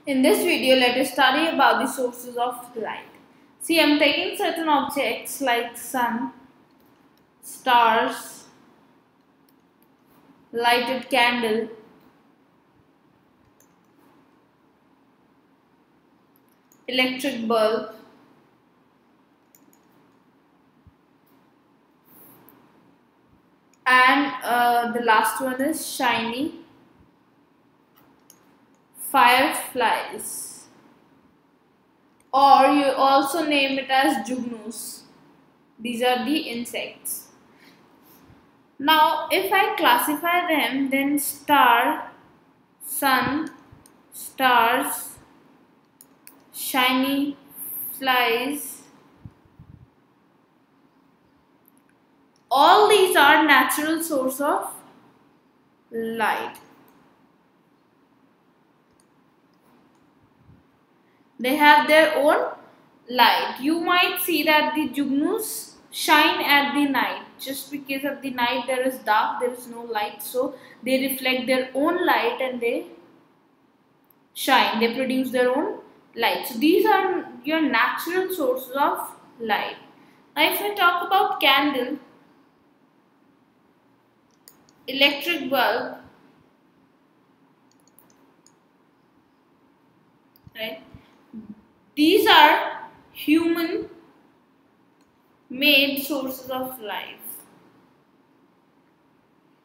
In this video, let us study about the sources of light. See, I am taking certain objects like sun, stars, lighted candle, electric bulb, and the last one is shiny fireflies, or you also name it as jugnus. These are the insects. Now, if I classify them, then star, sun, stars, shiny flies, all these are natural source of light. They have their own light. You might see that the jugnus shine at the night. Just because of the night there is dark, there is no light, so they reflect their own light and they shine. They produce their own light. So these are your natural sources of light. Now if I talk about candle, electric bulb, right? These are human made sources of life.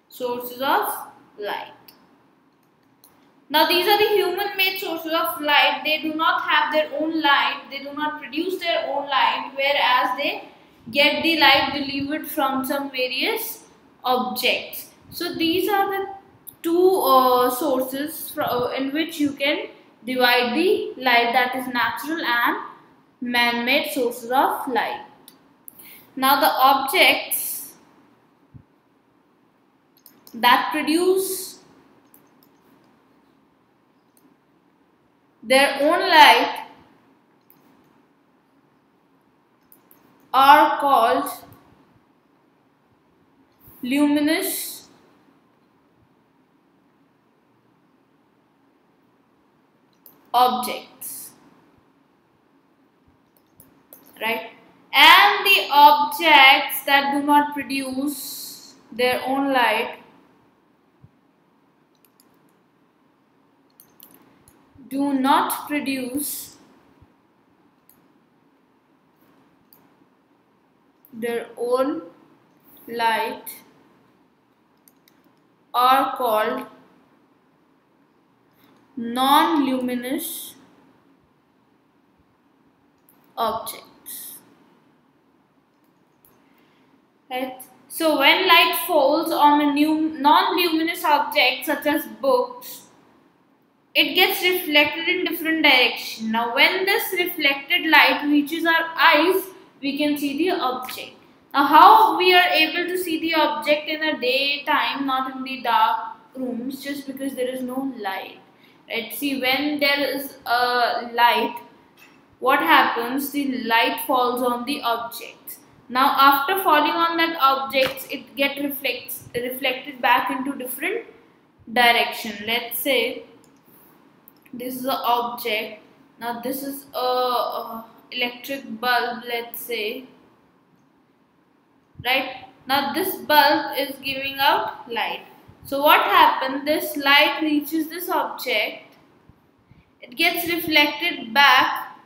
Sources of light. Now these are the human made sources of light. They do not have their own light. They do not produce their own light, whereas they get the light delivered from some various objects. So these are the two sources in which you can divide the light, that is natural and man-made sources of light. Now the objects that produce their own light are called luminous objects, right? And the objects that do not produce their own light do not produce their own light are called non-luminous objects, right? So when light falls on a non-luminous object such as books, it gets reflected in different direction. Now when this reflected light reaches our eyes, we can see the object. Now how we are able to see the object in a daytime, not in the dark rooms, just because there is no light, right? See, when there is a light, what happens? The light falls on the object. Now after falling on that object, it gets reflected back into different direction. Let's say this is an object. Now this is a electric bulb, let's say, right? Now this bulb is giving out light. So what happened? This light reaches this object, it gets reflected back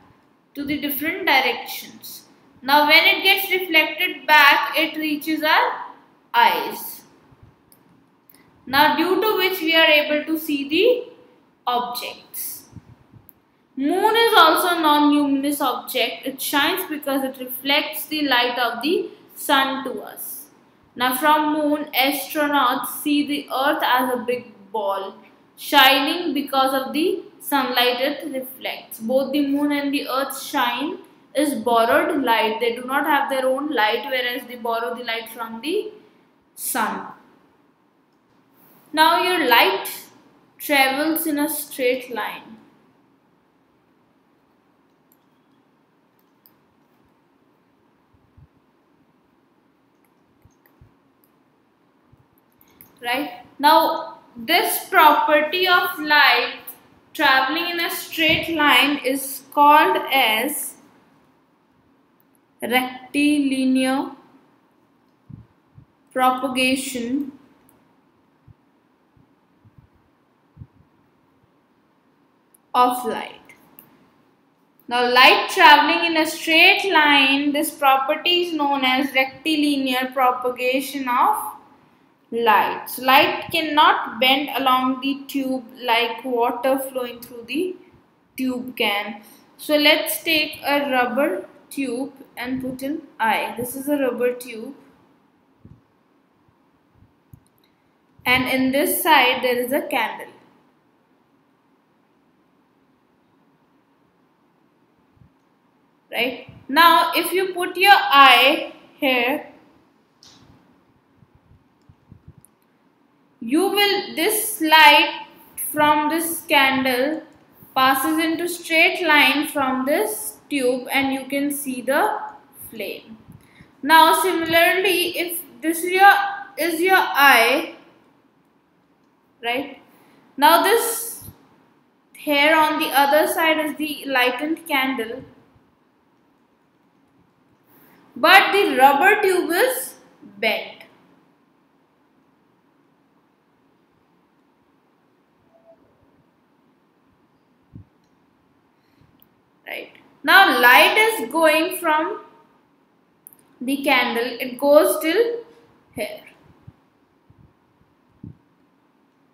to the different directions. Now when it gets reflected back, it reaches our eyes. Now due to which we are able to see the objects. Moon is also a non-luminous object. It shines because it reflects the light of the sun to us. Now from moon, astronauts see the earth as a big ball, shining because of the sunlight it reflects. Both the moon and the earth shine is borrowed light. They do not have their own light, whereas they borrow the light from the sun. Now your light travels in a straight line. Right? Now this property of light traveling in a straight line is called as rectilinear propagation of light. Now, light traveling in a straight line, this property is known as rectilinear propagation of light. So, light cannot bend along the tube like water flowing through the tube can. So, let's take a rubber tube and put an eye. This is a rubber tube, and in this side there is a candle. Right? Now, if you put your eye here, this light from this candle passes into straight line from this tube and you can see the flame. Now, similarly, if this is your eye, right? Now, this here on the other side is the lightened candle, but the rubber tube is bent. Right. Now light is going from the candle, it goes till here.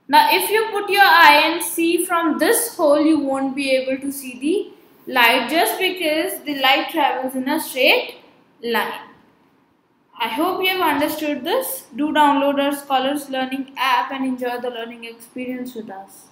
Now if you put your eye and see from this hole, you won't be able to see the light just because the light travels in a straight line. I hope you have understood this. Do download our Scholars Learning app and enjoy the learning experience with us.